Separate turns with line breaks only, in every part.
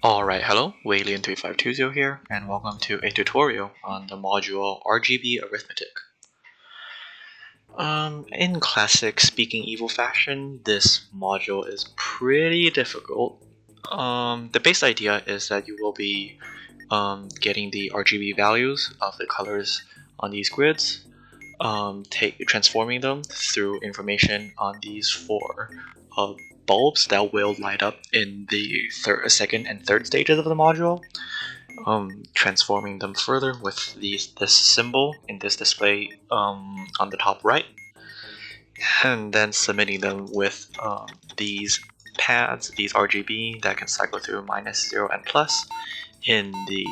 Alright, hello, Waylon3520 here, and welcome to a tutorial on the module RGB Arithmetic. In classic Speaking Evil fashion, this module is pretty difficult. The base idea is that you will be getting the RGB values of the colors on these grids, transforming them through information on these four bulbs that will light up in the second and third stages of the module, transforming them further with this symbol in this display on the top right, and then submitting them with these pads, these RGB that can cycle through minus, 0, and plus in the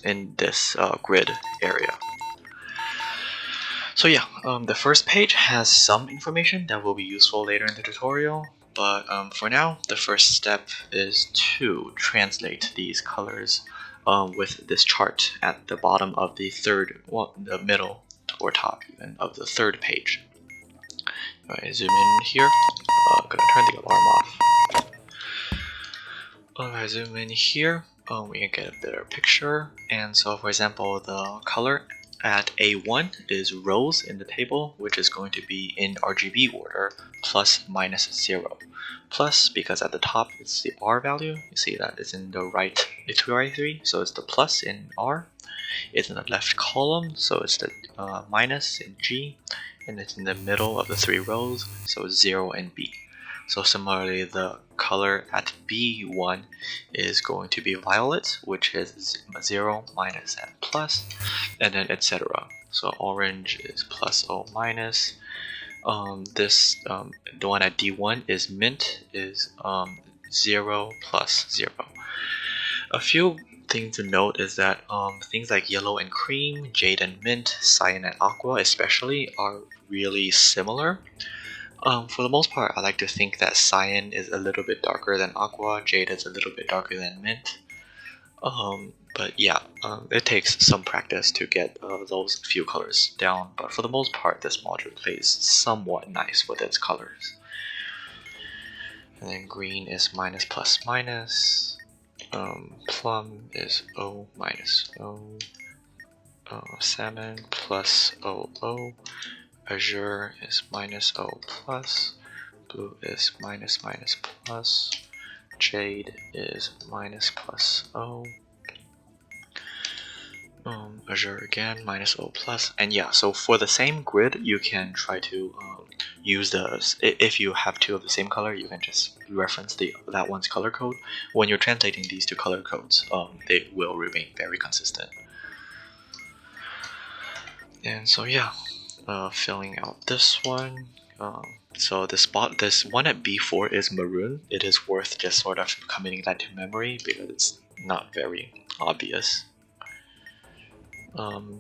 in this grid area. So yeah, the first page has some information that will be useful later in the tutorial, but for now, the first step is to translate these colors with this chart at the bottom of the the middle or top even of the third page. Alright, zoom in here. Gonna turn the alarm off. Alright, zoom in here. We can get a better picture. And so, for example, the color at A1 is rows in the table, which is going to be in RGB order, plus minus 0. Plus, because at the top it's the R value, you see that it's in the right iterary, so it's the plus in R. It's in the left column, so it's the minus in G, and it's in the middle of the 3 rows, so 0 in B. So similarly, the color at B1 is going to be violet, which is 0, minus, and plus, and then etc. So orange is plus O minus. The one at D1 is mint, is 0 plus 0. A few things to note is that things like yellow and cream, jade and mint, cyan and aqua especially are really similar. For the most part, I like to think that cyan is a little bit darker than aqua, jade is a little bit darker than mint. But yeah, it takes some practice to get those few colors down, but for the most part, this module plays somewhat nice with its colors. And then green is minus plus minus, plum is O minus O, salmon plus OO, azure is minus O plus, blue is minus minus plus, jade is minus plus O, azure again minus O plus, and yeah, so for the same grid you can try to use those. If you have two of the same color, you can just reference that one's color code. When you're translating these two color codes, they will remain very consistent. And so yeah, filling out this one. So this one at B4 is maroon. It is worth just sort of committing that to memory because it's not very obvious.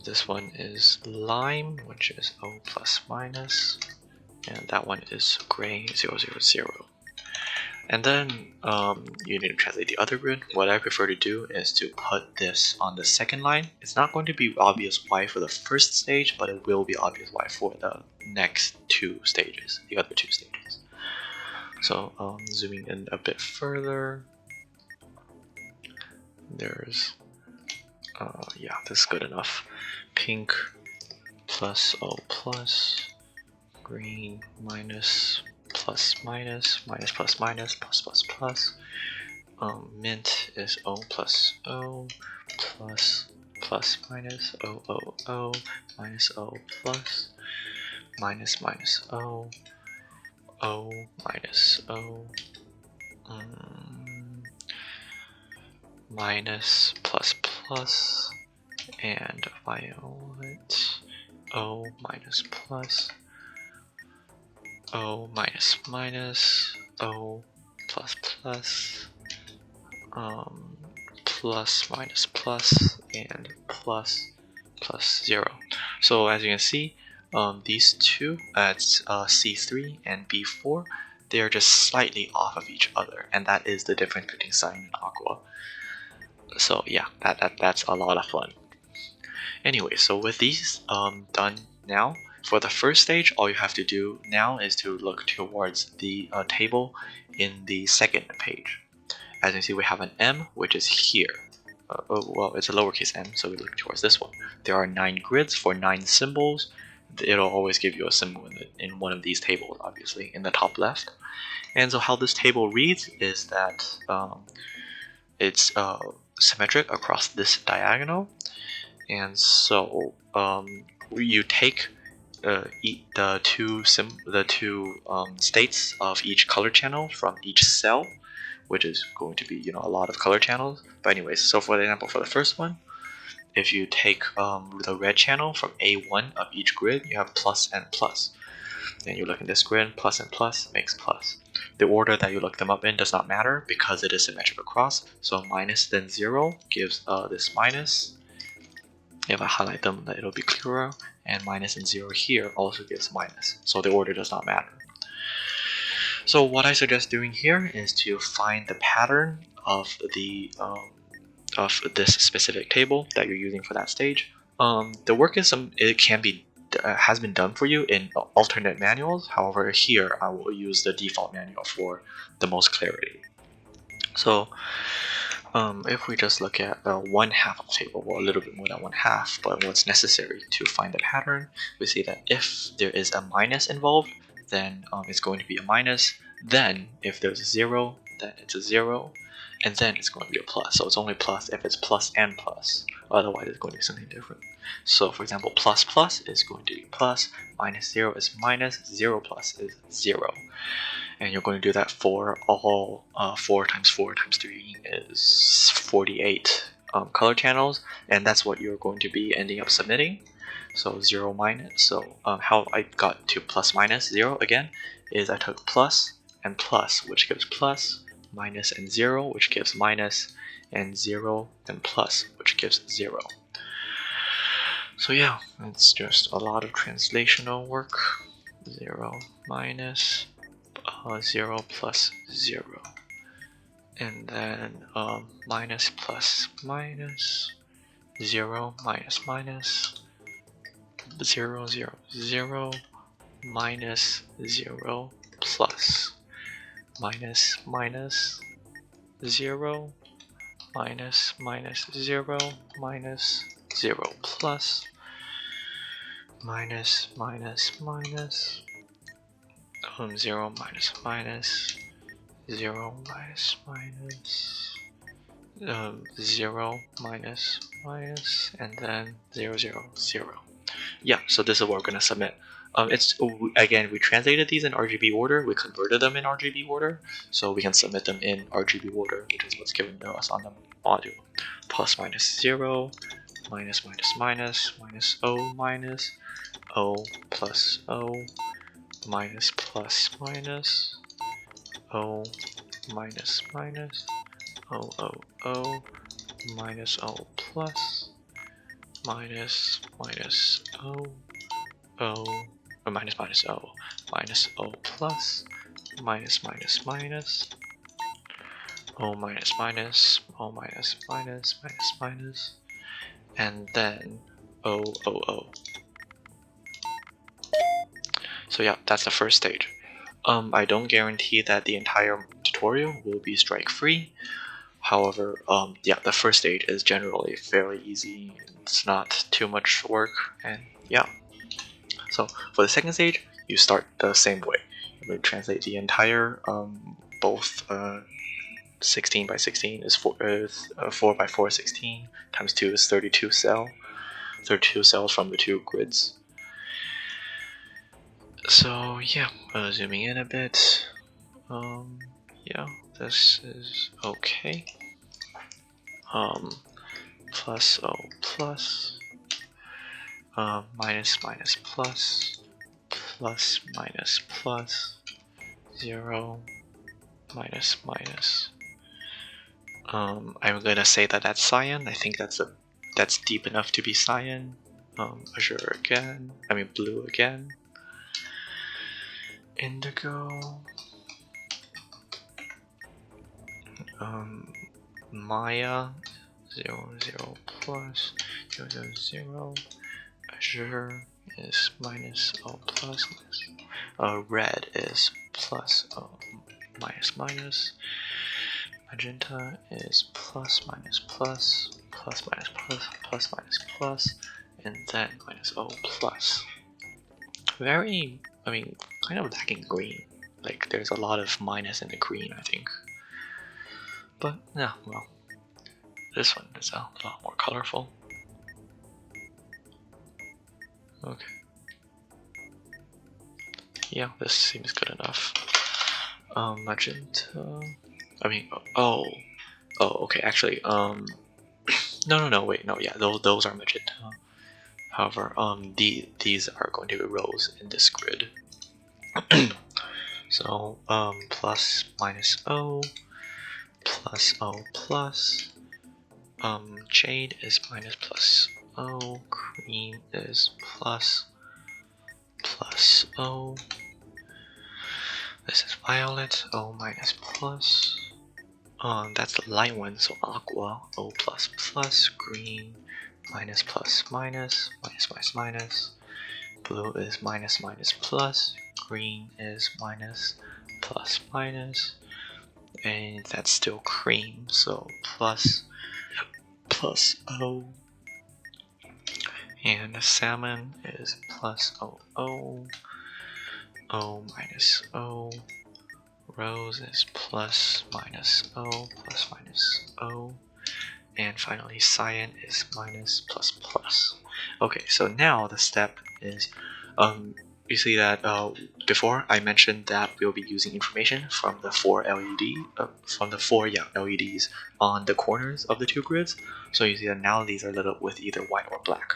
This one is lime, which is O plus minus, and that one is gray 0, 0, 0. And then you need to translate the other grid. What I prefer to do is to put this on the second line. It's not going to be obvious why for the first stage, but it will be obvious why for the next two stages, the other two stages. So zooming in a bit further, there's yeah, this is good enough. Pink plus O plus, green minus plus minus, minus plus minus, plus plus plus. Mint is O plus O, plus plus minus, O O O, minus O plus, minus minus O, O minus O, minus plus plus, and violet, O minus plus, O minus minus, O plus plus, plus minus plus, and plus plus 0. So as you can see, these two at C3 and B4, they are just slightly off of each other, and that is the difference between cyan and aqua. So yeah, that's a lot of fun. Anyway, so with these done now, for the first stage, all you have to do now is to look towards the table in the second page. as you see, we have an M, which is here. Well, it's a lowercase m, so we look towards this one. There are 9 grids for 9 symbols. It'll always give you a symbol in one of these tables, obviously, in the top left. And so how this table reads is that it's symmetric across this diagonal. And so you take the two states of each color channel from each cell, which is going to be a lot of color channels. But anyways, so for example, for the first one, if you take the red channel from A1 of each grid, you have plus and plus. Then you look in this grid, plus and plus makes plus. The order that you look them up in does not matter because it is symmetric across. So minus then 0 gives this minus. If I highlight them, it'll be clearer. And minus and 0 here also gives minus. So the order does not matter. So what I suggest doing here is to find the pattern of this specific table that you're using for that stage. The work is has been done for you in alternate manuals. However, here I will use the default manual for the most clarity. So if we just look at 1/2 of the table, well, a little bit more than 1/2, but what's necessary to find the pattern, we see that if there is a minus involved, then it's going to be a minus. Then if there's a 0, then it's a 0, and then it's going to be a plus. So it's only plus if it's plus and plus. Otherwise, it's going to be something different. So for example, plus plus is going to be plus, minus 0 is minus, 0 plus is 0. And you're going to do that for all 4 times 4 times 3 is 48 color channels, and that's what you're going to be ending up submitting. So 0 minus. So how I got to plus minus 0 again is I took plus and plus, which gives plus, minus and 0, which gives minus, and 0 and plus, which gives 0. So yeah, it's just a lot of translational work. 0 minus 0 plus 0, and then minus plus minus, 0 minus minus, 0 0 0, minus 0 plus, minus minus 0, minus minus 0, minus 0 plus, minus minus minus, 0 minus minus, 0 minus minus, 0 minus minus, and then 0 0 0. Yeah, so this is what we're going to submit. Again, we translated these in RGB order, we converted them in RGB order, so we can submit them in RGB order, which is what's given to us on the module. Plus minus 0, minus minus minus, minus O minus, O plus O, minus plus minus, O minus minus, O O O, minus O plus, minus minus O, O, or minus minus O, minus O plus, minus minus minus, O minus minus, O minus minus, minus minus, and then O O O. So yeah, that's the first stage. I don't guarantee that the entire tutorial will be strike-free. However, yeah, the first stage is generally fairly easy. It's not too much work, and yeah. So for the second stage, you start the same way. You translate the entire, both 16 by 16 is 4 by 4 is 16, times 2 is 32 cells from the 2 grids. So yeah, zooming in a bit. Yeah, this is okay. Plus O plus, minus minus plus, plus minus plus, 0, minus minus. I'm gonna say that that's cyan. I think that's deep enough to be cyan. Azure again. I mean blue again. Indigo. Maya 0 0 plus 0 0 0. Azure is minus O plus. Red is plus O minus minus. magenta is plus minus plus, plus minus plus, plus minus plus, and then minus O plus. Very, I mean, kind of lacking green. Like there's a lot of minus in the green, I think. But yeah, well, this one is a lot more colorful. Okay. Yeah, this seems good enough. Magenta. I mean, okay. Actually, no. Wait, no. Yeah, those are magenta. However, these are going to be rows in this grid. So, plus minus O, plus O plus. Jade is minus plus O. Cream is plus O. This is violet, O minus plus. That's the light one, so aqua, O plus plus. Green, minus plus minus, minus minus minus. Blue is minus minus plus. Green is minus plus minus. And that's still cream, so plus O. And salmon is plus O minus O. Rose is plus minus O. And finally cyan is minus plus plus. Okay, so now the step is, you see that before I mentioned that we'll be using information from the four LEDs on the corners of the two grids. So you see that now these are lit up with either white or black.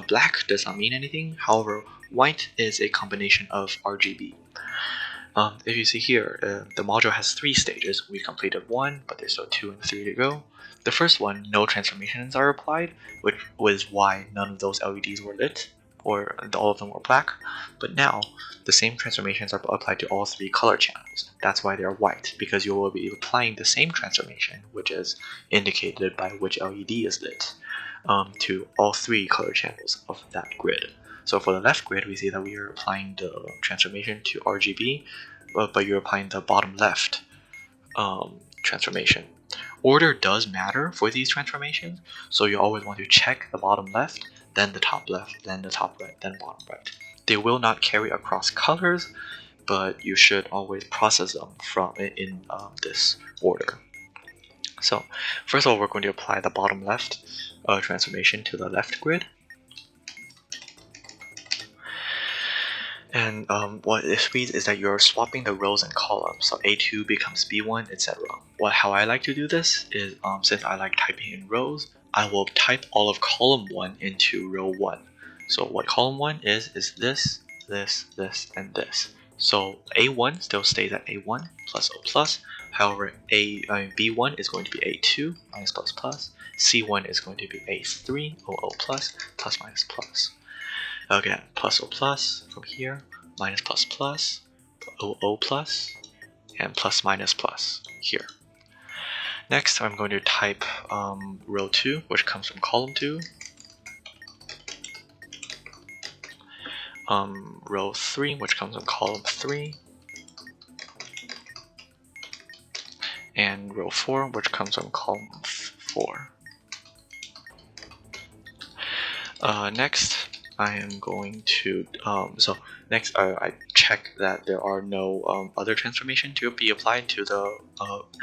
Black does not mean anything. However, white is a combination of RGB. If you see here, the module has 3 stages. We completed 1, but there's still 2 and 3 to go. The first one, no transformations are applied, which was why none of those LEDs were lit, or all of them were black. But now, the same transformations are applied to all 3 color channels. That's why they're white, because you will be applying the same transformation, which is indicated by which LED is lit, to all 3 color channels of that grid. So for the left grid, we see that we are applying the transformation to RGB, but you're applying the bottom left transformation. Order does matter for these transformations, so you always want to check the bottom left, then the top left, then the top right, then bottom right. They will not carry across colors, but you should always process them in this order. So first of all, we're going to apply the bottom left transformation to the left grid. And what this means is that you're swapping the rows and columns, so A2 becomes B1, etc. How I like to do this is, since I like typing in rows, I will type all of column 1 into row 1. So what column 1 is this, and this. So A1 still stays at A1 plus O plus. However, B1 is going to be A2 minus plus plus. C1 is going to be A3 O plus minus plus. Again, plus O plus from here, minus plus plus, O plus, and plus minus plus here. Next, I'm going to type row 2, which comes from column 2. Row 3, which comes from column 3. And row 4, which comes from column 4. Next, I am going to, I check that there are no other transformation to be applied to the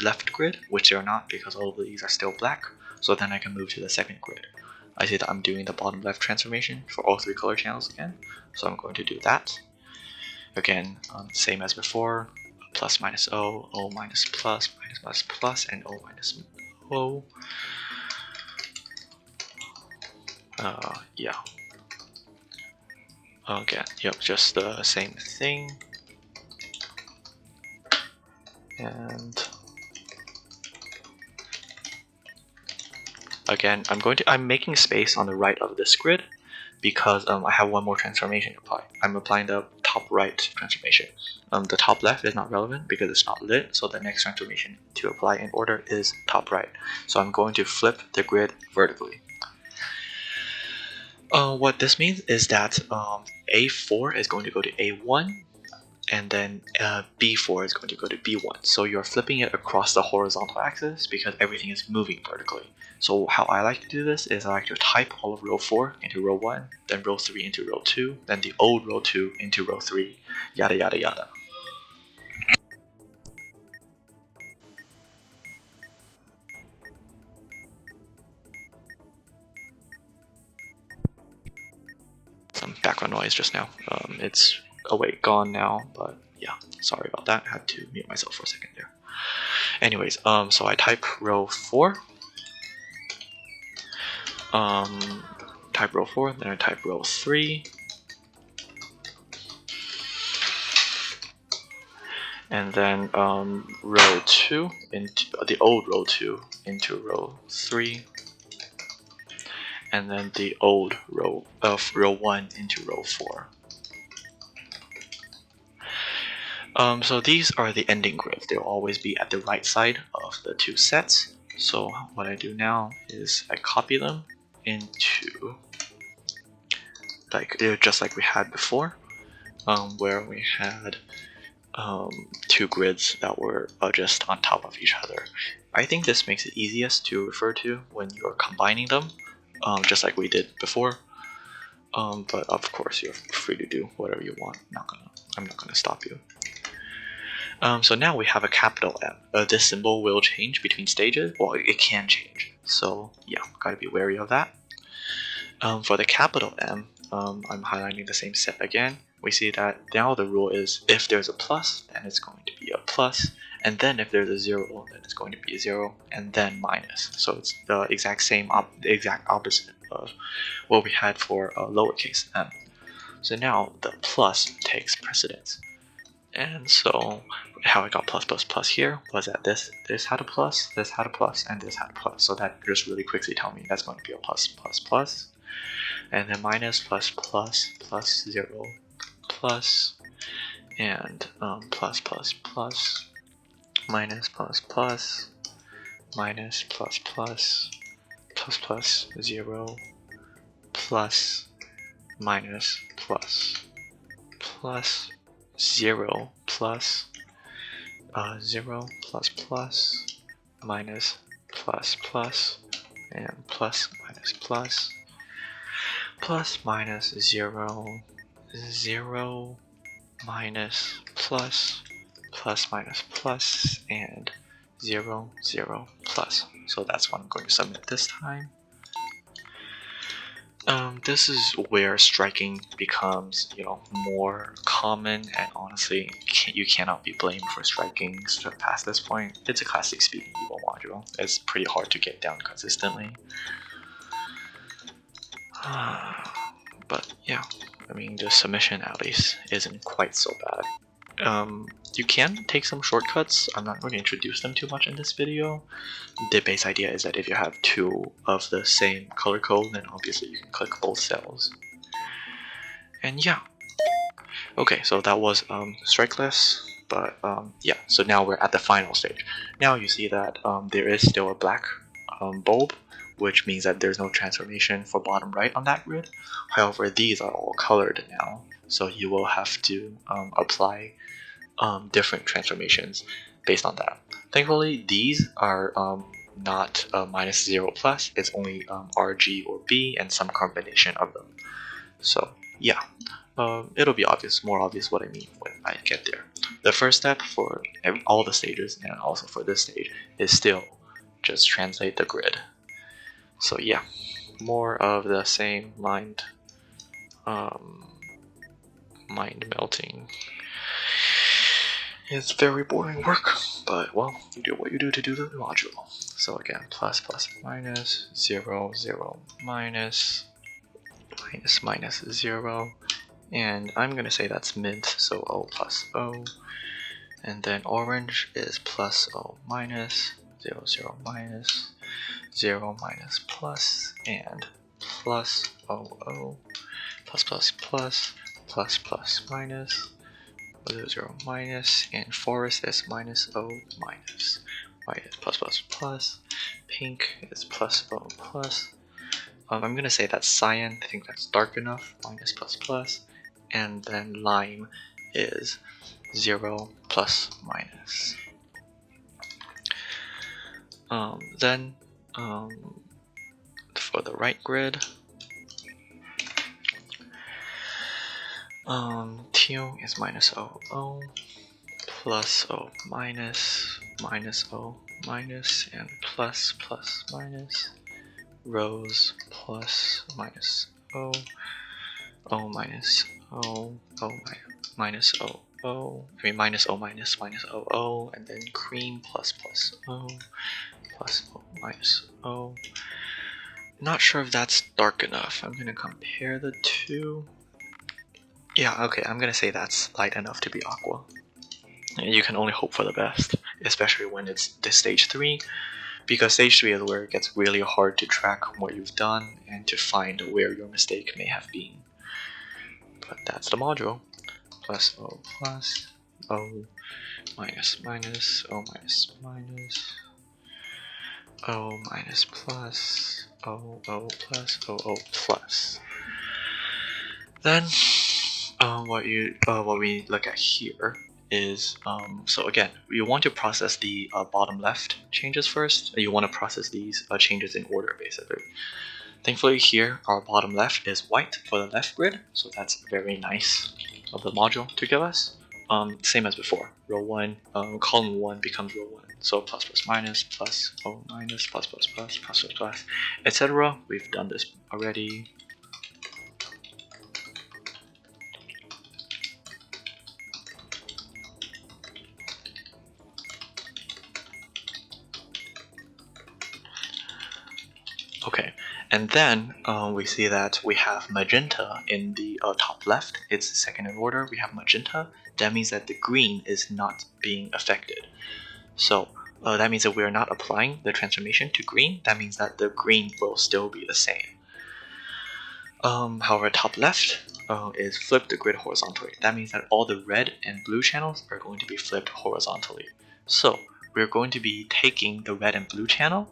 left grid, which there are not because all of these are still black. So then I can move to the second grid. I see that I'm doing the bottom left transformation for all 3 color channels again. So I'm going to do that. Again, same as before, plus minus O, O minus plus, minus plus, and O minus O. Yeah. Okay, yep, just the same thing. And again, I'm making space on the right of this grid because I have one more transformation to apply. I'm applying the top right transformation. The top left is not relevant because it's not lit, so the next transformation to apply in order is top right. So I'm going to flip the grid vertically. What this means is that A4 is going to go to A1, and then B4 is going to go to B1. So you're flipping it across the horizontal axis because everything is moving vertically. So how I like to do this is I like to type all of row 4 into row 1, then row 3 into row 2, then the old row 2 into row 3, yada yada yada. Some background noise just now. It's gone now, but yeah, sorry about that. I had to mute myself for a second there. Anyways, so I type row 4. Type row 4, then I type row 3. And then row 2 into the old row 2 into row 3. And then the old row of row 1 into row 4. So these are the ending grids. They'll always be at the right side of the two sets. So what I do now is I copy them into just like we had before, where we had two grids that were just on top of each other. I think this makes it easiest to refer to when you're combining them, just like we did before. But of course, you're free to do whatever you want. I'm not gonna stop you. So now we have a capital M. This symbol will change between stages. Well, it can change. So yeah, gotta be wary of that. For the capital M, I'm highlighting the same set again. We see that now the rule is if there's a plus, then it's going to be a plus, and then if there's a 0, then it's going to be a 0, and then minus. So it's the exact opposite of what we had for lowercase m. So now the plus takes precedence. And so how I got plus plus plus here was that this had a plus, this had a plus, and this had a plus. So that just really quickly tell me that's going to be a plus plus plus, and then minus plus plus plus 0 plus, and plus plus plus, minus plus plus, minus plus plus, plus plus 0 plus, minus plus plus 0 plus 0 plus plus, minus plus plus, and plus minus plus, plus minus 0 0 minus plus, plus minus plus, and 0 0 plus. So that's what I'm going to submit this time. This is where striking becomes, more common, and honestly, you cannot be blamed for striking past this point. It's a classic speaking evil module. It's pretty hard to get down consistently. But yeah, I mean, the submission at least isn't quite so bad. You can take some shortcuts. I'm not going to introduce them too much in this video. The base idea is that if you have two of the same color code, then obviously you can click both cells. And yeah. Okay, so that was strikeless, but yeah, so now we're at the final stage. Now you see that there is still a black bulb, which means that there's no transformation for bottom right on that grid. However, these are all colored now, so you will have to apply different transformations based on that. Thankfully, these are not minus 0 plus. It's only RG or B and some combination of them. So yeah, it'll be more obvious what I mean when I get there. The first step for all the stages and also for this stage is still just translate the grid. So yeah, more of the same mind melting. It's very boring work, but well, you do what you do to do the module. So again, plus plus minus 0 0 minus minus minus 0, and I'm gonna say that's mint, so O plus O, and then orange is plus O minus 0 0 minus 0 minus plus, and plus O O, plus plus plus, plus plus minus 0 0 minus, and forest is minus O minus, white is plus plus plus, pink is plus O plus. I'm gonna say that's cyan, I think that's dark enough, minus plus plus, and then lime is 0 plus minus. Then for the right grid, T is minus O plus O minus O minus and plus minus, rows plus minus O minus O minus O minus O minus O, and then cream plus O minus O. Not sure if that's dark enough. I'm gonna compare the two. Yeah, okay, I'm gonna say that's light enough to be aqua. You can only hope for the best, especially when it's the stage 3, because stage 3 is where it gets really hard to track what you've done and to find where your mistake may have been. But that's the module. Plus O plus O minus minus O minus minus O minus plus O plus O plus. Then what we look at here is so again, you want to process the bottom left changes first. You want to process these changes in order, basically. Thankfully here our bottom left is white for the left grid, so that's very nice of the module to give us. Same as before, row 1, column 1 becomes row 1, so plus minus plus O minus plus etc. We've done this already. Okay, and then we see that we have magenta in the top left. It's second in order. We have magenta. That means that the green is not being affected. So that means that we are not applying the transformation to green. That means that the green will still be the same. However, top left is flip the grid horizontally. That means that all the red and blue channels are going to be flipped horizontally. So we're going to be taking the red and blue channel.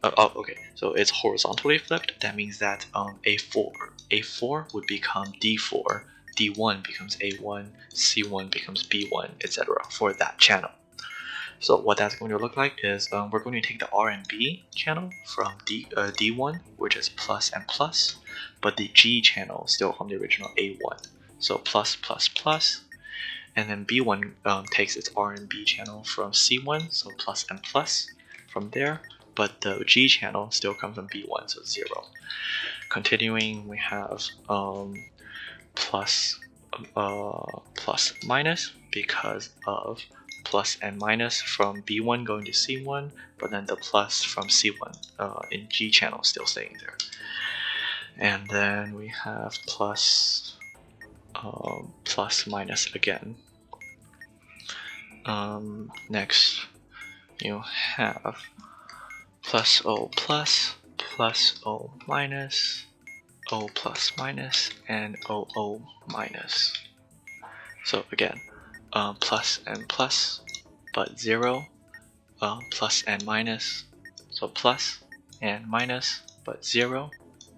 Okay, so it's horizontally flipped. That means that A4 would become D4, D1 becomes A1, C1 becomes B1, etc. for that channel. So what that's going to look like is we're going to take the R and B channel from D1, which is plus and plus, but the G channel still from the original A1. So plus, and then B1 takes its R and B channel from C1, so plus and plus from there. But the G channel still comes from B1, so 0. Continuing, we have plus minus because of plus and minus from B1 going to C1, but then the plus from C1 in G channel still staying there. And then we have plus minus again. Next, you have plus O plus O minus, O plus minus, and O minus. So again, plus and plus, but 0, plus and minus, so plus and minus, but 0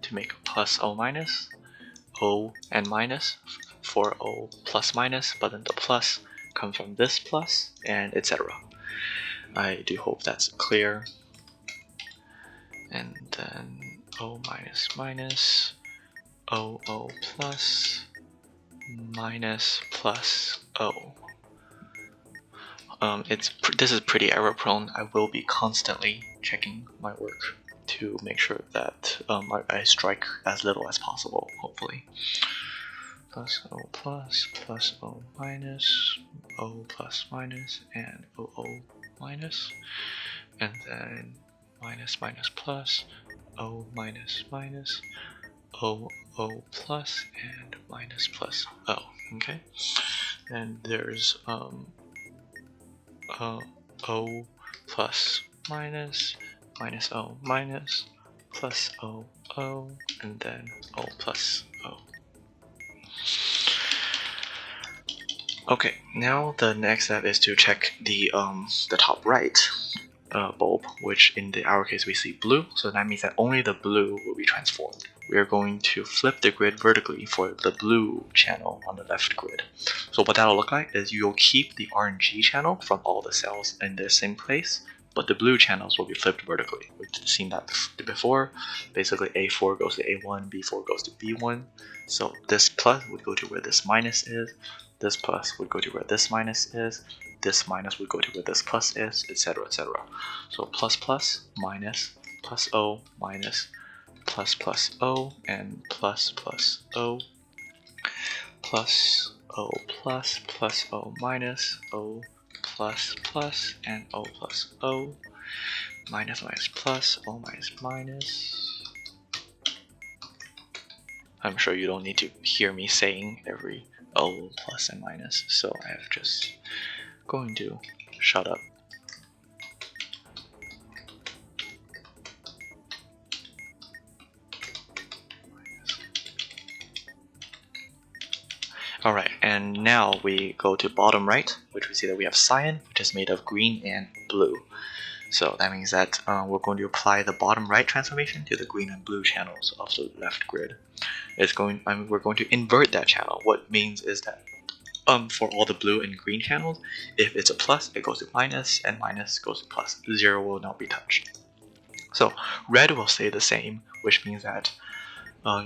to make plus O minus, O and minus for O plus minus, but then the plus comes from this plus, and etc. I do hope that's clear. And then O minus minus, O plus, minus plus O. This is pretty error prone. I will be constantly checking my work to make sure that I strike as little as possible, hopefully. Plus O minus, O plus minus, and O minus, and then minus plus, O minus, O plus, and minus plus O. Okay, and there's O plus minus O minus plus O, and then O plus O. Okay, now the next step is to check the top right. bulb, which in our case we see blue, so that means that only the blue will be transformed. We are going to flip the grid vertically for the blue channel on the left grid. So what that'll look like is you'll keep the RNG channel from all the cells in the same place, but the blue channels will be flipped vertically. We've seen that before. Basically A4 goes to A1, B4 goes to B1. So this plus would go to where this minus is, this plus would go to where this minus is, this minus would go to where this plus is, etc, etc. So plus plus, minus, plus O, minus, plus plus O, and plus plus O, plus O plus, plus O minus, O plus plus, and O plus O, minus minus plus, O minus minus. I'm sure you don't need to hear me saying every O plus and minus, so I have just going to shut up. Alright, and now we go to bottom right, which we see that we have cyan, which is made of green and blue. So that means that we're going to apply the bottom right transformation to the green and blue channels of the left grid. We're going to invert that channel. What means is that for all the blue and green channels, if it's a plus, it goes to minus, and minus goes to plus. 0 will not be touched. So red will stay the same, which means that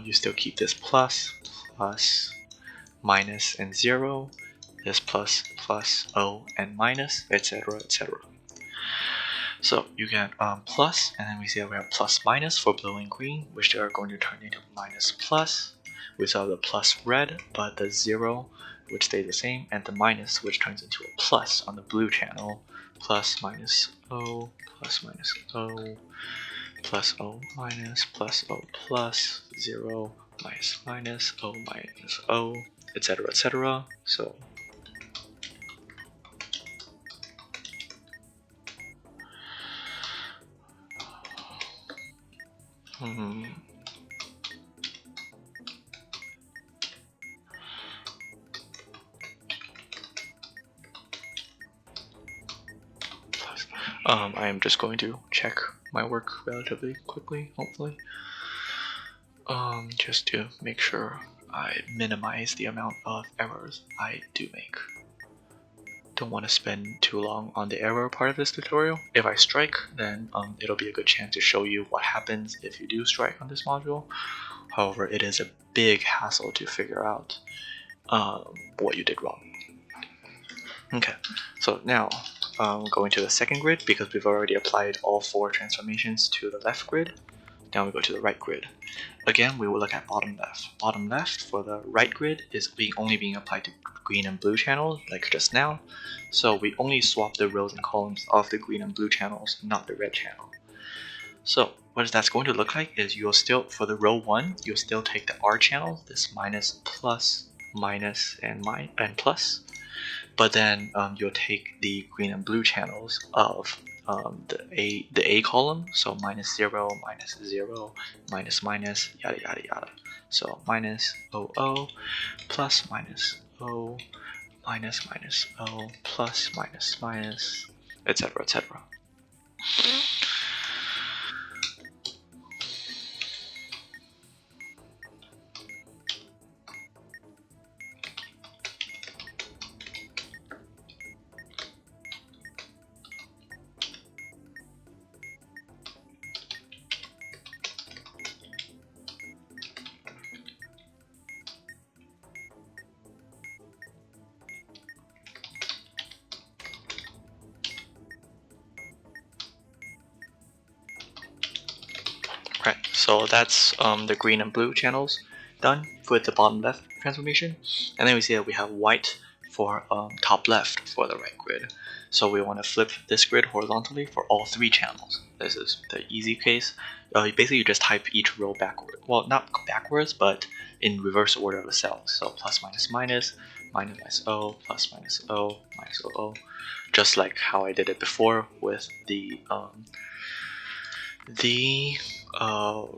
you still keep this plus, plus, minus, and 0, this plus, plus, O, and minus, etc, etc. So you get plus, and then we see that we have plus minus for blue and green, which are going to turn into minus plus. We saw the plus red, but the 0, which stays the same, and the minus, which turns into a plus on the blue channel. Plus minus O, plus minus O, plus O minus, plus O plus, 0, minus minus, O minus O, etc, etc. So I am just going to check my work relatively quickly, hopefully, just to make sure I minimize the amount of errors I do make. Don't want to spend too long on the error part of this tutorial. If I strike, then it'll be a good chance to show you what happens if you do strike on this module. However, it is a big hassle to figure out what you did wrong. Okay, so now going to the second grid, because we've already applied all 4 transformations to the left grid. Now we go to the right grid. Again, we will look at bottom left. Bottom left for the right grid is only being applied to green and blue channels, like just now. So we only swap the rows and columns of the green and blue channels, not the red channel. So what that's going to look like is you'll still, for the row 1, you'll still take the R channel, this minus, plus, minus, and plus. But then you'll take the green and blue channels of the A column, so minus 0, minus 0, minus minus, yada yada yada. So minus O, plus minus O, minus minus O, plus minus minus, etc, etc. Right, so that's the green and blue channels done with the bottom left transformation, and then we see that we have white for top left for the right grid. So we want to flip this grid horizontally for all 3 channels. This is the easy case. Basically, you just type each row backward. Well, not backwards, but in reverse order of the cells. So plus minus minus, minus minus O, plus minus O, minus O, just like how I did it before with the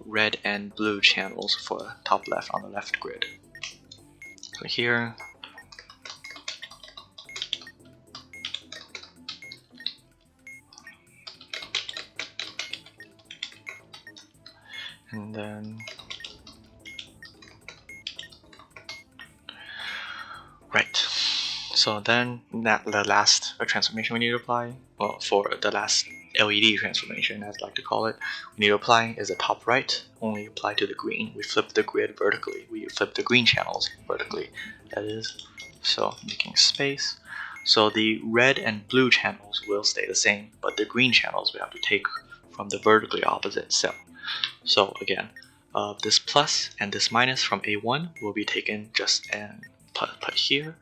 red and blue channels for top left on the left grid. So here, And then right. So then the last transformation we need to apply, well, for the last LED transformation, as I like to call it, we need to apply is the top right, only apply to the green. We flip the grid vertically. We flip the green channels vertically, that is. So making space. So the red and blue channels will stay the same, but the green channels we have to take from the vertically opposite cell. So again, this plus and this minus from A1 will be taken just and put here,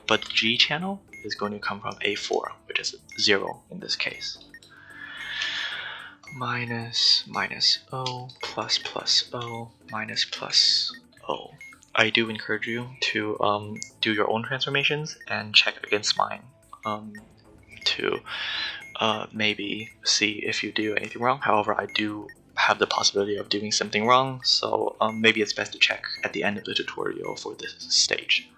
but G channel is going to come from A4, which is 0 in this case. Minus O plus O minus plus O. I do encourage you to do your own transformations and check against mine to maybe see if you do anything wrong. However, I do have the possibility of doing something wrong, so maybe it's best to check at the end of the tutorial for this stage.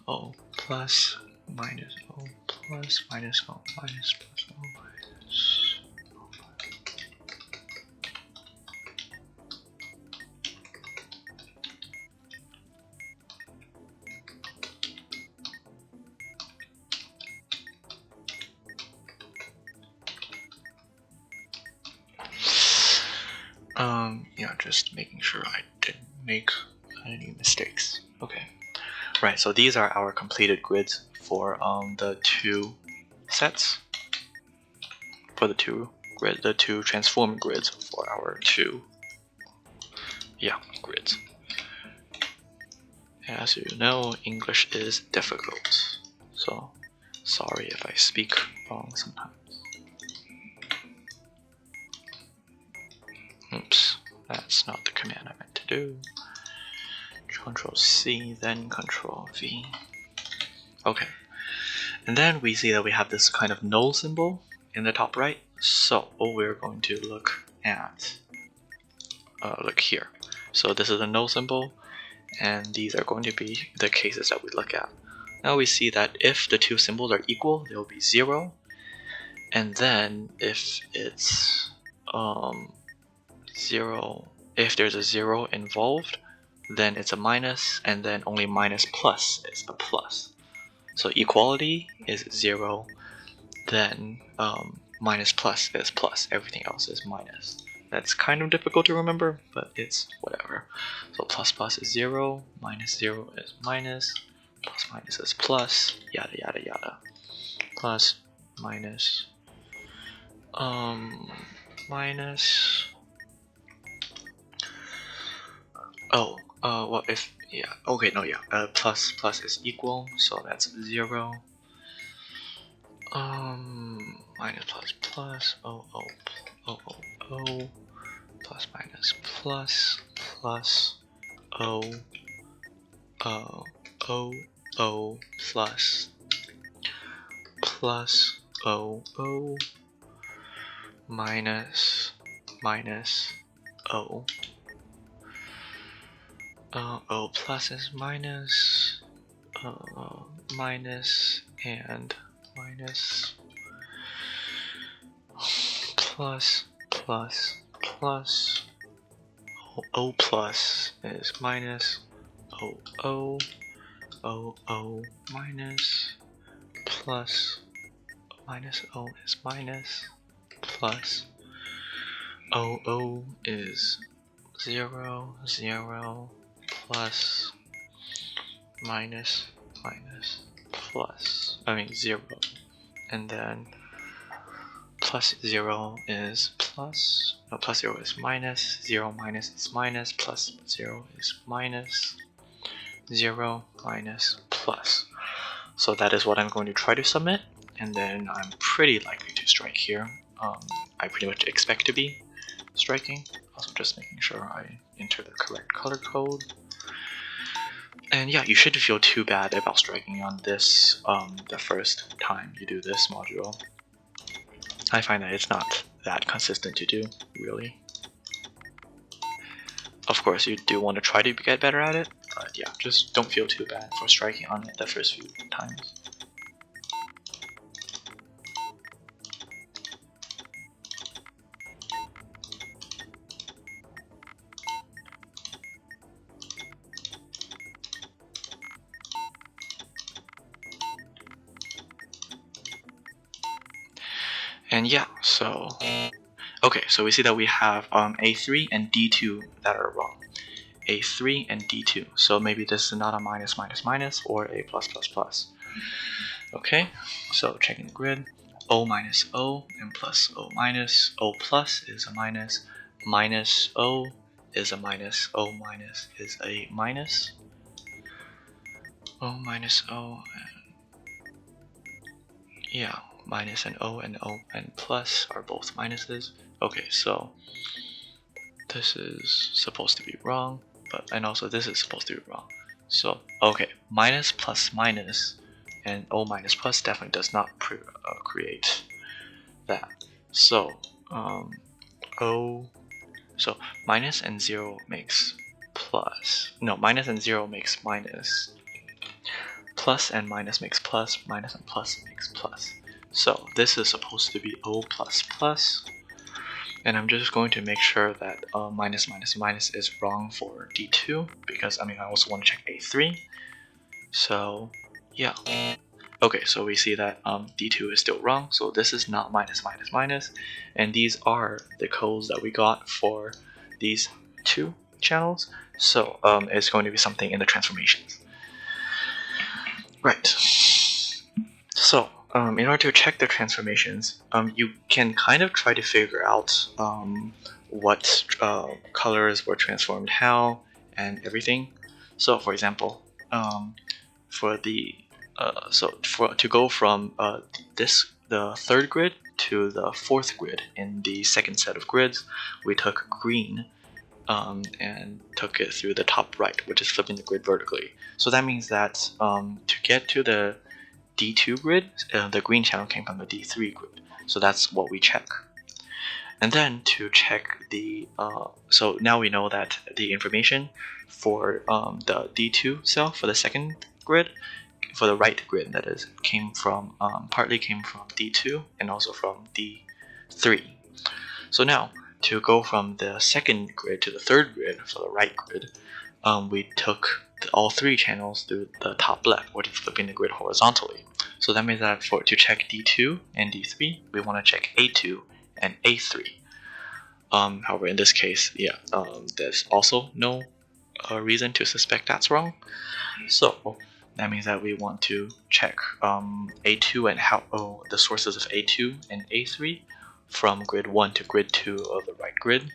O plus minus O plus minus O minus plus O minus yeah, just making sure I didn't make any mistakes. Okay. Right, so these are our completed grids for the two sets, for the two transform grids for our two grids. As you know, English is difficult, so sorry if I speak wrong sometimes. Oops, that's not the command I meant to do. Control C, then Control V. Okay, and then we see that we have this kind of null symbol in the top right. So we're going to look at look here. So this is a null symbol, and these are going to be the cases that we look at. Now we see that if the two symbols are equal, they will be 0, and then if it's 0, if there's a 0 involved, then it's a minus, and then only minus plus is a plus. So equality is 0, then minus plus is plus, everything else is minus. That's kind of difficult to remember, but it's whatever. So plus plus is 0, minus 0 is minus, plus minus is plus, yada yada yada. Plus, minus, minus, what if, okay, no, plus is equal, so that's 0. Minus plus, plus minus plus, O, plus O, minus O. O plus is minus, minus and minus, plus, O plus is minus, O minus, plus, minus O is minus, plus, O is 0, plus, minus, plus, 0, and then plus 0 is plus, no, plus 0 is minus, 0 minus is minus, plus 0 is minus, 0 minus plus. So that is what I'm going to try to submit, and then I'm pretty likely to strike here. I pretty much expect to be striking. Also just making sure I enter the correct color code. And yeah, you shouldn't feel too bad about striking on this the first time you do this module. I find that it's not that consistent to do, really. Of course, you do want to try to get better at it, but yeah, just don't feel too bad for striking on it the first few times. And yeah, so okay, so we see that we have A3 and D2 that are wrong. A3 and D2. So maybe this is not a minus minus minus or a plus plus plus. Okay, so checking the grid. O minus O and plus O minus. O plus is a minus. Minus O is a minus. O minus is a minus. O minus O and yeah, minus and O and plus are both minuses. Okay, so this is supposed to be wrong, and also this is supposed to be wrong. So okay, minus plus minus and O minus plus definitely does not create that. So so minus and 0 makes plus. No, minus and 0 makes minus. Plus and minus makes plus. Minus and plus makes plus. So this is supposed to be O plus plus. And I'm just going to make sure that minus minus minus is wrong for D2 because I also want to check A3. So yeah. Okay, so we see that D2 is still wrong, so this is not minus minus minus, and these are the codes that we got for these two channels. So it's going to be something in the transformations. Right. So in order to check the transformations, you can kind of try to figure out what colors were transformed how and everything. So for example, to go from the third grid to the fourth grid in the second set of grids, we took green and took it through the top right, which is flipping the grid vertically. So that means that to get to the D2 grid, the green channel came from the D3 grid. So that's what we check. And then to check the, so now we know that the information for the D2 cell for the second grid, for the right grid that is, partly came from D2 and also from D3. So now to go from the second grid to the third grid for the right grid, we took all three channels through the top left, which is flipping the grid horizontally. So that means that to check D2 and D3, we want to check A2 and A3. However, in this case, yeah, there's also no reason to suspect that's wrong. So that means that we want to check A2 and the sources of A2 and A3 from grid 1 to grid 2 of the right grid,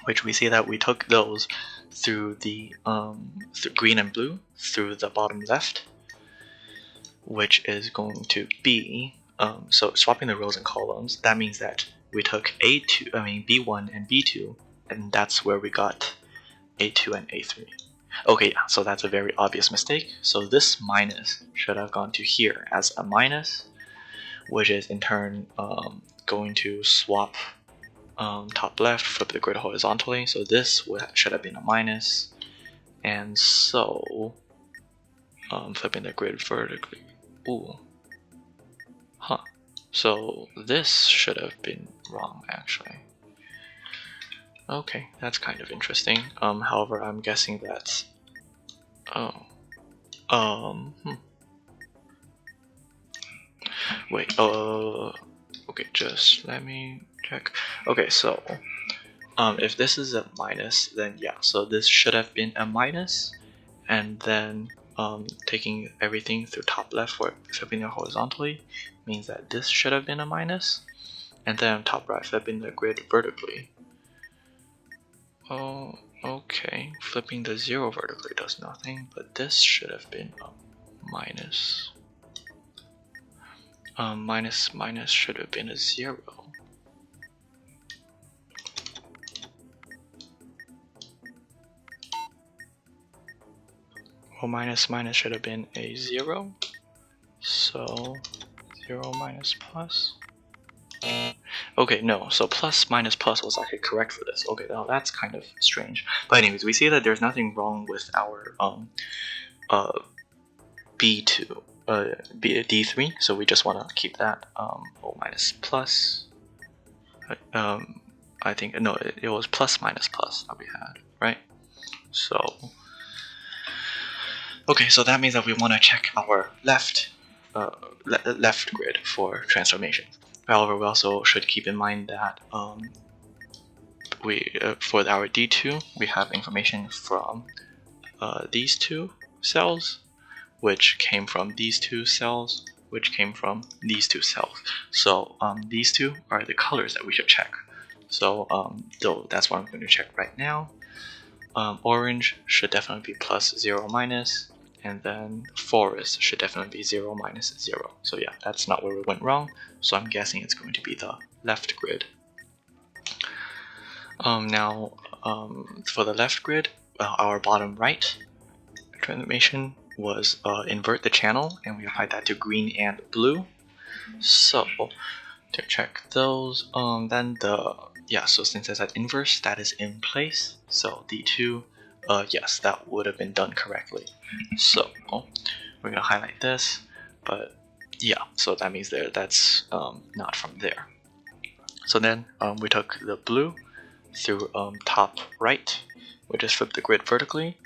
which we see that we took those through the through green and blue through the bottom left, which is going to be so swapping the rows and columns. That means that we took B1 and B2, and that's where we got A2 and A3. Okay, yeah, so that's a very obvious mistake. So this minus should have gone to here as a minus, which is in turn going to swap top left, flip the grid horizontally. So this should have been a minus, and so flipping the grid vertically. Ooh, huh. So this should have been wrong actually. Okay, that's kind of interesting. However, I'm guessing that. Wait. Okay, just let me check. Okay, so if this is a minus, then yeah, so this should have been a minus, and then taking everything through top left for flipping it horizontally means that this should have been a minus, and then top right flipping the grid vertically. Oh, okay, flipping the 0 vertically does nothing, but this should have been a minus. Minus minus should have been a 0. Well, minus minus should have been a 0. So 0 minus plus. Okay, no, so plus minus plus was actually correct for this. Okay, now that's kind of strange. But anyways, we see that there's nothing wrong with our B2, D3, so we just want to keep that O minus plus. I think, no, it was plus minus plus that we had, right? So, okay, so that means that we want to check our left grid for transformations. However, we also should keep in mind that for our D2, we have information from these two cells, which came from these two cells, which came from these two cells. So these two are the colors that we should check. So that's what I'm going to check right now. Orange should definitely be plus 0 minus, and then forest should definitely be 0 minus 0. So yeah, that's not where we went wrong. So I'm guessing it's going to be the left grid. Now for the left grid, our bottom right transformation was invert the channel, and we applied that to green and blue. So to check those, then so since I said inverse, that is in place. So D2, yes, that would have been done correctly. So we're gonna highlight this, but yeah, so that means that's not from there. So then we took the blue through top right, we just flipped the grid vertically,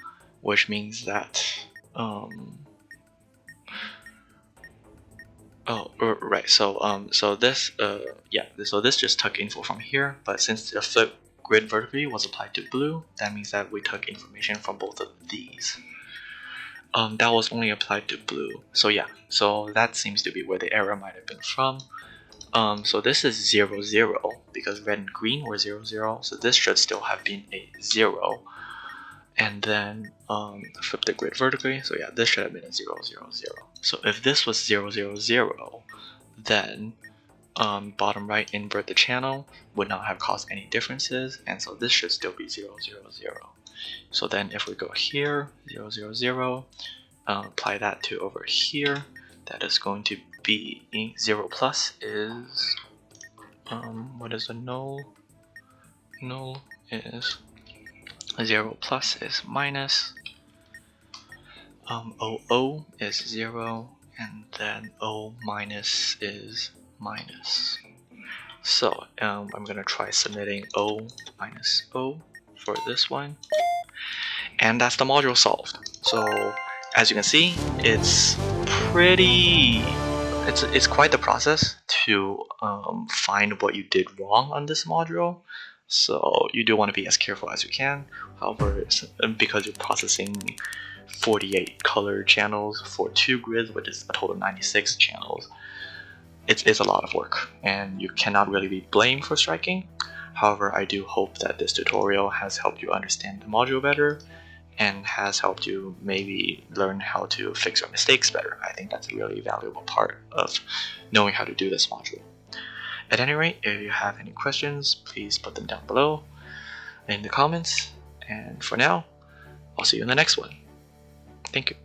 which means that so this so this just took info from here, but since the flip grid vertically was applied to blue, that means that we took information from both of these. That was only applied to blue, so yeah, so that seems to be where the error might have been from. So this is 0 0 because red and green were 0 0, so this should still have been a 0. And then flip the grid vertically, so yeah, this should have been a 0 0 0. So if this was 0 0 0, then bottom right invert the channel would not have caused any differences, and so this should still be 0 0 0. So then if we go here, 0 0 0, apply that to over here, that is going to be 0 plus is what is the null? Null is 0 plus is minus, OO is 0, and then O minus is minus. So I'm going to try submitting O minus O for this one. And that's the module solved. So as you can see, it's quite the process to find what you did wrong on this module. So you do want to be as careful as you can. However, because you're processing 48 color channels for 2 grids, which is a total of 96 channels, it's a lot of work, and you cannot really be blamed for striking. However, I do hope that this tutorial has helped you understand the module better and has helped you maybe learn how to fix your mistakes better. I think that's a really valuable part of knowing how to do this module. At any rate, if you have any questions, please put them down below in the comments. And for now, I'll see you in the next one. Thank you.